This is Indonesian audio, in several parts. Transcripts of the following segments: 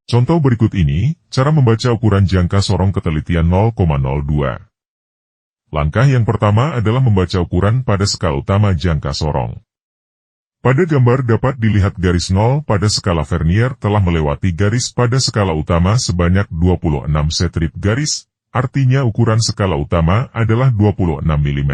Contoh berikut ini, cara membaca ukuran jangka sorong ketelitian 0,02. Langkah yang pertama adalah membaca ukuran pada skala utama jangka sorong. Pada gambar dapat dilihat garis 0 pada skala Vernier telah melewati garis pada skala utama sebanyak 26 strip garis, artinya ukuran skala utama adalah 26 mm.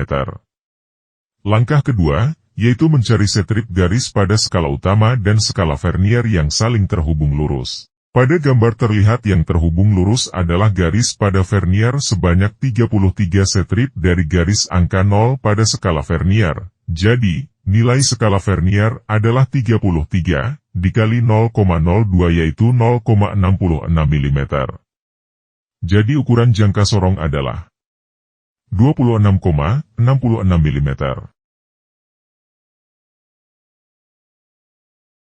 Langkah kedua, yaitu mencari strip garis pada skala utama dan skala Vernier yang saling terhubung lurus. Pada gambar terlihat yang terhubung lurus adalah garis pada Vernier sebanyak 33 strip dari garis angka 0 pada skala Vernier. Jadi, nilai skala Vernier adalah 33 dikali 0,02 yaitu 0,66 mm. Jadi ukuran jangka sorong adalah 26,66 mm.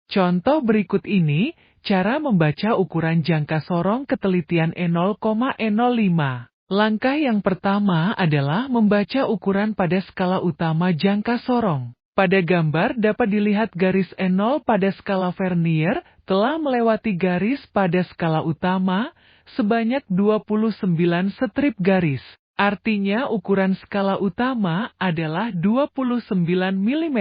Contoh berikut ini, cara membaca ukuran jangka sorong ketelitian E0,05. Langkah yang pertama adalah membaca ukuran pada skala utama jangka sorong. Pada gambar dapat dilihat garis E0 pada skala Vernier telah melewati garis pada skala utama sebanyak 29 strip garis. Artinya ukuran skala utama adalah 29 mm.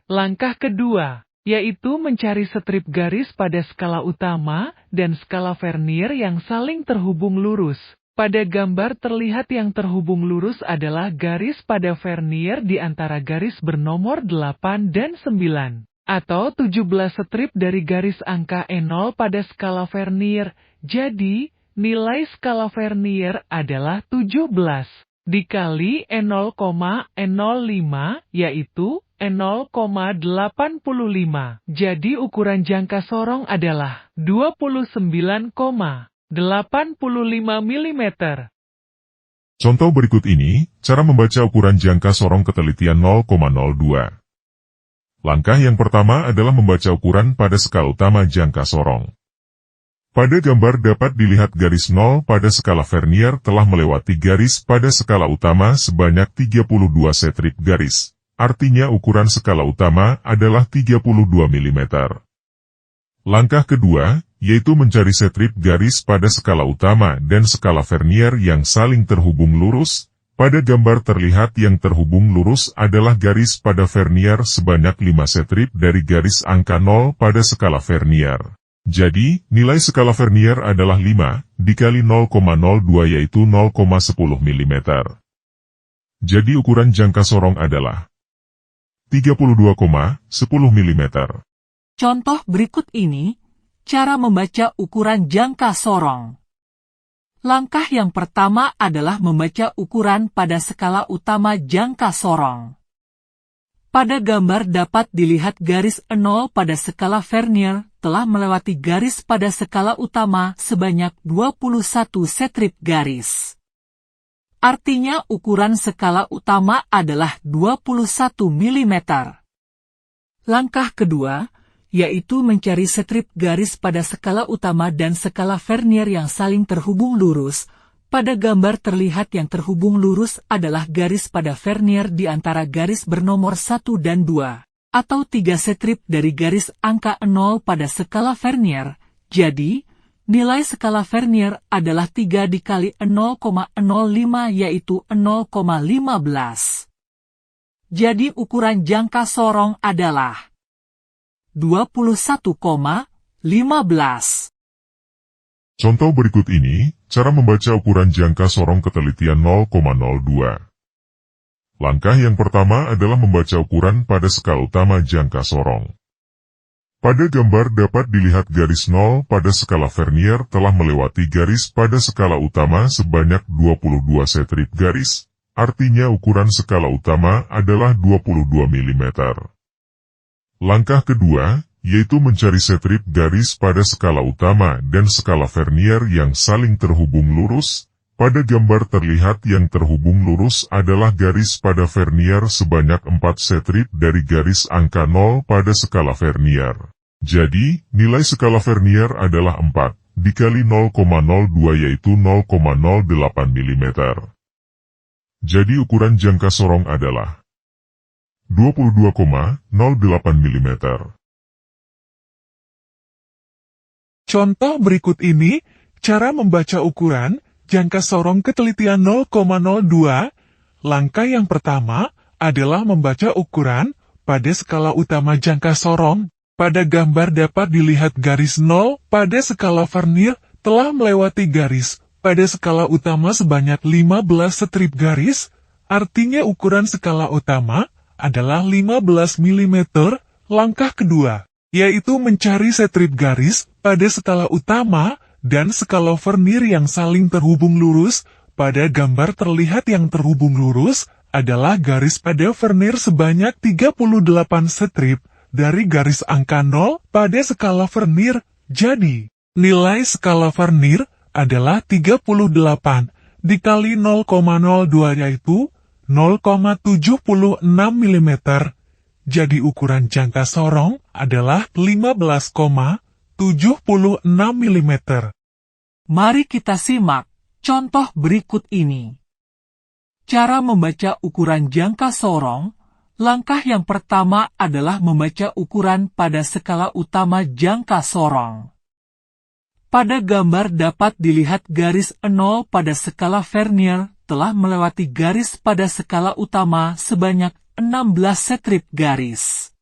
Langkah kedua, yaitu mencari strip garis pada skala utama dan skala Vernier yang saling terhubung lurus. Pada gambar terlihat yang terhubung lurus adalah garis pada Vernier di antara garis bernomor 8 dan 9, atau 17 strip dari garis angka E0 pada skala Vernier. Jadi, nilai skala Vernier adalah 17 dikali E0,05 yaitu E0,85. Jadi ukuran jangka sorong adalah 29,85 mm. Contoh berikut ini, cara membaca ukuran jangka sorong ketelitian 0,02. Langkah yang pertama adalah membaca ukuran pada skala utama jangka sorong. Pada gambar dapat dilihat garis 0 pada skala Vernier telah melewati garis pada skala utama sebanyak 32 strip garis. Artinya ukuran skala utama adalah 32 mm. Langkah kedua, yaitu mencari strip garis pada skala utama dan skala Vernier yang saling terhubung lurus. Pada gambar terlihat yang terhubung lurus adalah garis pada Vernier sebanyak 5 strip dari garis angka 0 pada skala Vernier. Jadi, nilai skala Vernier adalah 5 dikali 0,02 yaitu 0,10 mm. Jadi ukuran jangka sorong adalah 32,10 mm. Contoh berikut ini, cara membaca ukuran jangka sorong. Langkah yang pertama adalah membaca ukuran pada skala utama jangka sorong. Pada gambar dapat dilihat garis 0 pada skala Vernier telah melewati garis pada skala utama sebanyak 21 strip garis. Artinya ukuran skala utama adalah 21 mm. Langkah kedua, yaitu mencari strip garis pada skala utama dan skala Vernier yang saling terhubung lurus. Pada gambar terlihat yang terhubung lurus adalah garis pada Vernier di antara garis bernomor 1 dan 2, atau 3 strip dari garis angka 0 pada skala Vernier. Jadi, nilai skala Vernier adalah 3 dikali 0,05 yaitu 0,15. Jadi ukuran jangka sorong adalah 21,15. Contoh berikut ini, cara membaca ukuran jangka sorong ketelitian 0,02. Langkah yang pertama adalah membaca ukuran pada skala utama jangka sorong. Pada gambar dapat dilihat garis 0 pada skala Vernier telah melewati garis pada skala utama sebanyak 22 strip garis, artinya ukuran skala utama adalah 22 mm. Langkah kedua, yaitu mencari strip garis pada skala utama dan skala Vernier yang saling terhubung lurus. Pada gambar terlihat yang terhubung lurus adalah garis pada Vernier sebanyak 4 strip dari garis angka 0 pada skala Vernier. Jadi, nilai skala Vernier adalah 4 dikali 0,02 yaitu 0,08 mm. Jadi ukuran jangka sorong adalah 22,08 mm. Contoh berikut ini, cara membaca ukuran jangka sorong ketelitian 0,02. Langkah yang pertama adalah membaca ukuran pada skala utama jangka sorong. Pada gambar dapat dilihat garis 0 pada skala Vernier telah melewati garis pada skala utama sebanyak 15 strip garis, artinya ukuran skala utama adalah 15 mm. Langkah kedua, yaitu mencari strip garis pada skala utama dan skala Vernier yang saling terhubung lurus. Pada gambar terlihat yang terhubung lurus adalah garis pada Vernier sebanyak 38 strip dari garis angka 0 pada skala Vernier. Jadi, nilai skala Vernier adalah 38 dikali 0,02 yaitu 0,76 mm. Jadi ukuran jangka sorong adalah 15,76 mm. Mari kita simak contoh berikut ini. Cara membaca ukuran jangka sorong. Langkah yang pertama adalah membaca ukuran pada skala utama jangka sorong. Pada gambar dapat dilihat garis 0 pada skala Vernier telah melewati garis pada skala utama sebanyak 16 strip garis.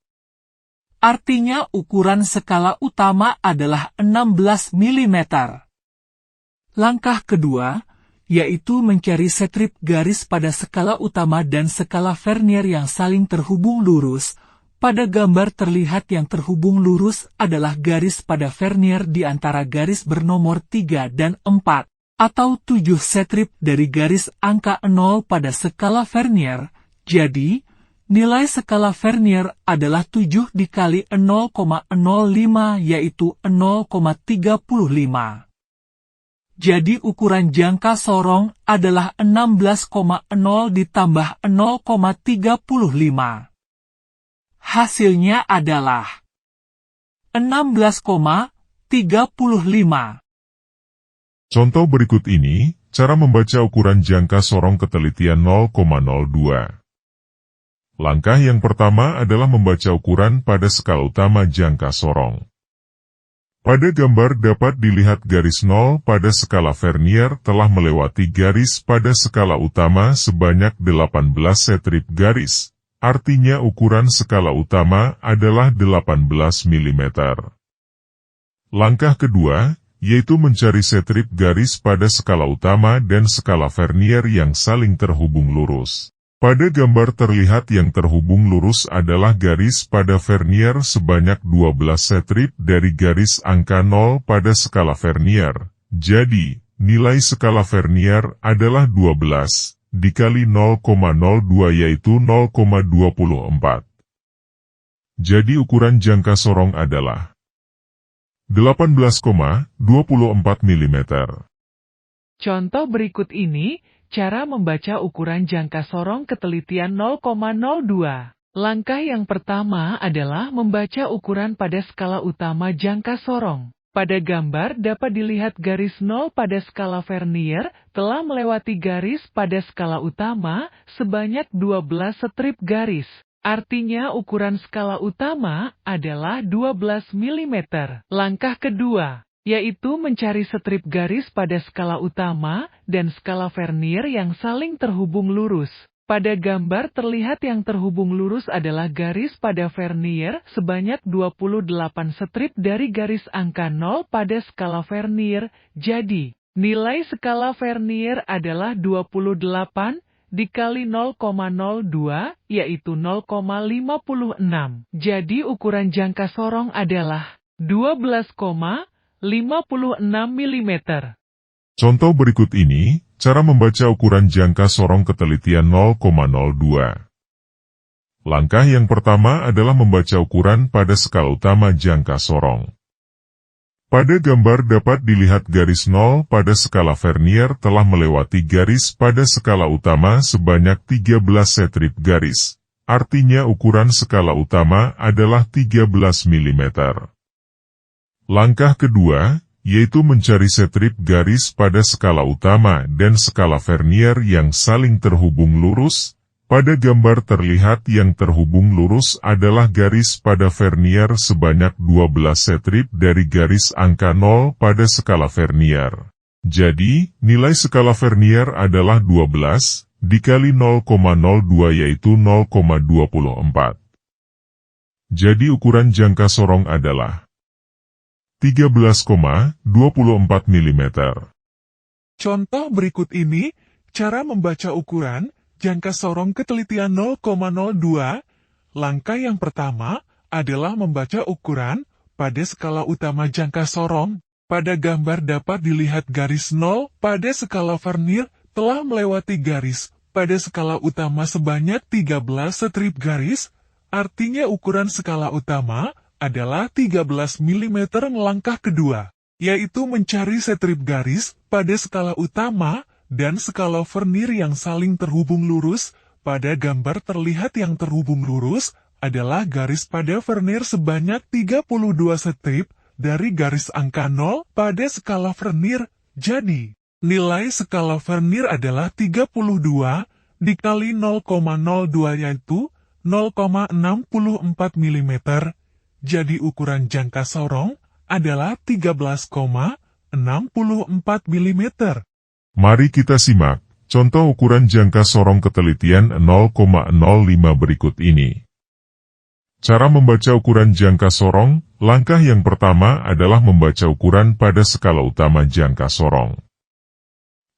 Artinya ukuran skala utama adalah 16 mm. Langkah kedua, yaitu mencari strip garis pada skala utama dan skala Vernier yang saling terhubung lurus. Pada gambar terlihat yang terhubung lurus adalah garis pada Vernier di antara garis bernomor 3 dan 4, atau 7 strip dari garis angka 0 pada skala Vernier. Jadi, nilai skala Vernier adalah 7 dikali 0,05 yaitu 0,35. Jadi ukuran jangka sorong adalah 16,0 ditambah 0,35. Hasilnya adalah 16,35. Contoh berikut ini, cara membaca ukuran jangka sorong ketelitian 0,02. Langkah yang pertama adalah membaca ukuran pada skala utama jangka sorong. Pada gambar dapat dilihat garis 0 pada skala Vernier telah melewati garis pada skala utama sebanyak 18 strip garis, artinya ukuran skala utama adalah 18 mm. Langkah kedua, yaitu mencari strip garis pada skala utama dan skala Vernier yang saling terhubung lurus. Pada gambar terlihat yang terhubung lurus adalah garis pada Vernier sebanyak 12 strip dari garis angka 0 pada skala Vernier. Jadi, nilai skala Vernier adalah 12 dikali 0,02 yaitu 0,24. Jadi ukuran jangka sorong adalah 18,24 mm. Contoh berikut ini, cara membaca ukuran jangka sorong ketelitian 0,02. Langkah yang pertama adalah membaca ukuran pada skala utama jangka sorong. Pada gambar dapat dilihat garis 0 pada skala Vernier telah melewati garis pada skala utama sebanyak 12 strip garis. Artinya ukuran skala utama adalah 12 mm. Langkah kedua, yaitu mencari strip garis pada skala utama dan skala Vernier yang saling terhubung lurus. Pada gambar terlihat yang terhubung lurus adalah garis pada Vernier sebanyak 28 strip dari garis angka 0 pada skala Vernier. Jadi, nilai skala Vernier adalah 28 dikali 0,02 yaitu 0,56. Jadi ukuran jangka sorong adalah 12,56 mm. Contoh berikut ini, cara membaca ukuran jangka sorong ketelitian 0,02. Langkah yang pertama adalah membaca ukuran pada skala utama jangka sorong. Pada gambar dapat dilihat garis 0 pada skala Vernier telah melewati garis pada skala utama sebanyak 13 strip garis. Artinya ukuran skala utama adalah 13 mm. Langkah kedua, yaitu mencari strip garis pada skala utama dan skala Vernier yang saling terhubung lurus. Pada gambar terlihat yang terhubung lurus adalah garis pada vernier sebanyak 12 setrip dari garis angka 0 pada skala vernier. Jadi, nilai skala vernier adalah 12 dikali 0,02 yaitu 0,24. Jadi ukuran jangka sorong adalah 13,24 mm. Contoh berikut ini, cara membaca ukuran jangka sorong ketelitian 0,02. Langkah yang pertama adalah membaca ukuran pada skala utama jangka sorong. Pada gambar dapat dilihat garis 0 pada skala vernier telah melewati garis pada skala utama sebanyak 13 strip garis. Artinya ukuran skala utama adalah 13 mm. Langkah kedua, yaitu mencari strip garis pada skala utama dan skala vernier yang saling terhubung lurus. Pada gambar terlihat yang terhubung lurus adalah garis pada vernier sebanyak 32 strip dari garis angka 0 pada skala vernier. Jadi, nilai skala vernier adalah 32 dikali 0,02 yaitu 0,64 mm. Jadi ukuran jangka sorong adalah 13,64 mm. Mari kita simak contoh ukuran jangka sorong ketelitian 0,05 berikut ini. Cara membaca ukuran jangka sorong, langkah yang pertama adalah membaca ukuran pada skala utama jangka sorong.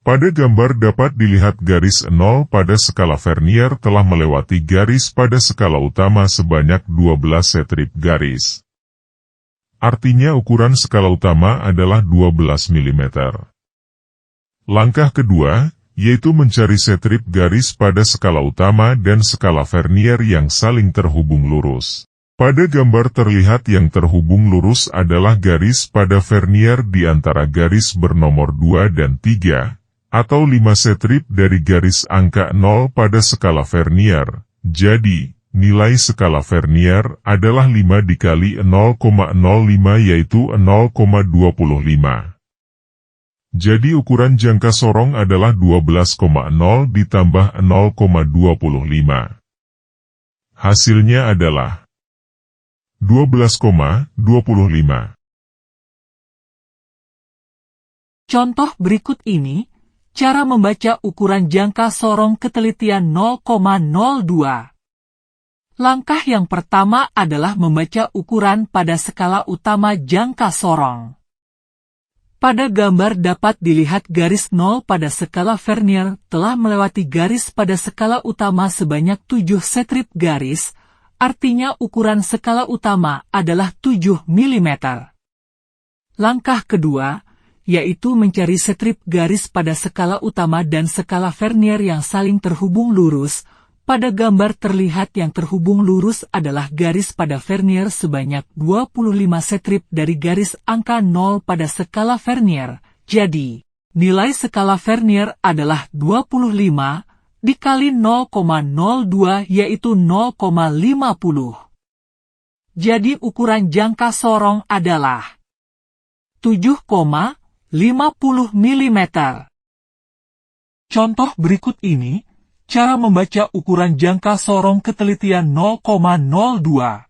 Pada gambar dapat dilihat garis 0 pada skala vernier telah melewati garis pada skala utama sebanyak 12 strip garis. Artinya ukuran skala utama adalah 12 mm. Langkah kedua, yaitu mencari strip garis pada skala utama dan skala vernier yang saling terhubung lurus. Pada gambar terlihat yang terhubung lurus adalah garis pada vernier di antara garis bernomor 2 dan 3, atau 5 strip dari garis angka 0 pada skala vernier. Jadi, nilai skala vernier adalah 5 dikali 0,05 yaitu 0,25. Jadi ukuran jangka sorong adalah 12,0 ditambah 0,25. Hasilnya adalah 12,25. Contoh berikut ini, cara membaca ukuran jangka sorong ketelitian 0,02. Langkah yang pertama adalah membaca ukuran pada skala utama jangka sorong. Pada gambar dapat dilihat garis 0 pada skala vernier telah melewati garis pada skala utama sebanyak 7 strip garis, artinya ukuran skala utama adalah 7 mm. Langkah kedua, yaitu mencari strip garis pada skala utama dan skala vernier yang saling terhubung lurus. Pada gambar terlihat yang terhubung lurus adalah garis pada vernier sebanyak 25 strip dari garis angka 0 pada skala vernier. Jadi, nilai skala vernier adalah 25 dikali 0,02 yaitu 0,50. Jadi ukuran jangka sorong adalah 7,50 mm. Contoh berikut ini, cara membaca ukuran jangka sorong ketelitian 0,02.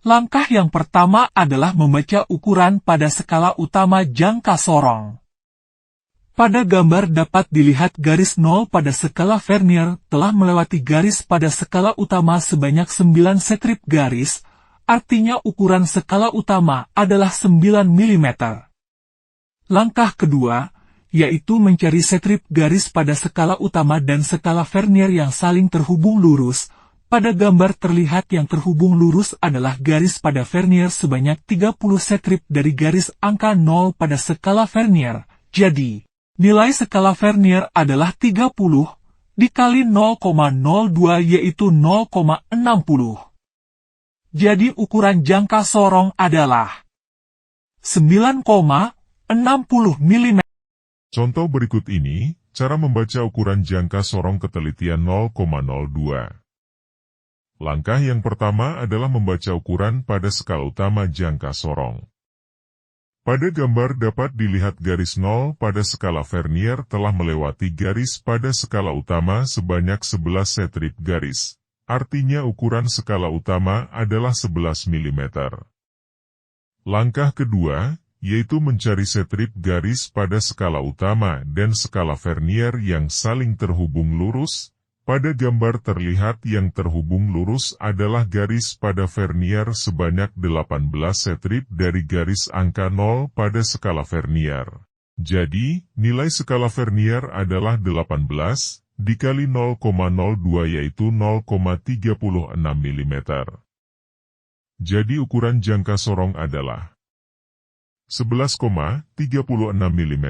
Langkah yang pertama adalah membaca ukuran pada skala utama jangka sorong. Pada gambar dapat dilihat garis 0 pada skala vernier telah melewati garis pada skala utama sebanyak 9 strip garis, artinya ukuran skala utama adalah 9 mm. Langkah kedua, yaitu mencari strip garis pada skala utama dan skala vernier yang saling terhubung lurus. Pada gambar terlihat yang terhubung lurus adalah garis pada vernier sebanyak 30 strip dari garis angka 0 pada skala vernier. Jadi, nilai skala vernier adalah 30 dikali 0,02 yaitu 0,60. Jadi ukuran jangka sorong adalah 9,60 mm. Contoh berikut ini, cara membaca ukuran jangka sorong ketelitian 0,02. Langkah yang pertama adalah membaca ukuran pada skala utama jangka sorong. Pada gambar dapat dilihat garis 0 pada skala Vernier telah melewati garis pada skala utama sebanyak 11 strip garis. Artinya ukuran skala utama adalah 11 mm. Langkah kedua, yaitu mencari strip garis pada skala utama dan skala Vernier yang saling terhubung lurus. Pada gambar terlihat yang terhubung lurus adalah garis pada Vernier sebanyak 18 strip dari garis angka 0 pada skala Vernier. Jadi, nilai skala Vernier adalah 18 dikali 0,02 yaitu 0,36 mm. Jadi ukuran jangka sorong adalah 11,36 mm.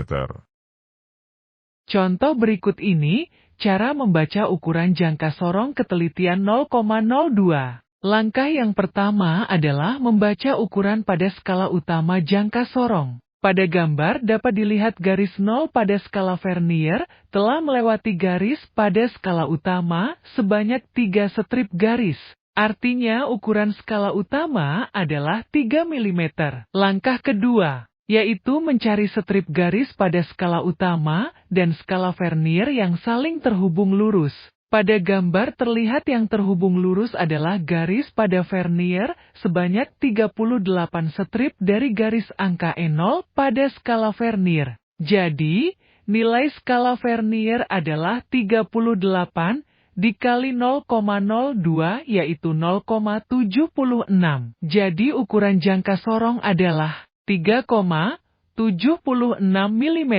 Contoh berikut ini, cara membaca ukuran jangka sorong ketelitian 0,02. Langkah yang pertama adalah membaca ukuran pada skala utama jangka sorong. Pada gambar dapat dilihat garis 0 pada skala Vernier telah melewati garis pada skala utama sebanyak 3 strip garis. Artinya ukuran skala utama adalah 3 mm. Langkah kedua, yaitu mencari strip garis pada skala utama dan skala Vernier yang saling terhubung lurus. Pada gambar terlihat yang terhubung lurus adalah garis pada Vernier sebanyak 38 strip dari garis angka E0 pada skala Vernier. Jadi, nilai skala Vernier adalah 38 dikali 0,02 yaitu 0,76. Jadi ukuran jangka sorong adalah 3,76 mm.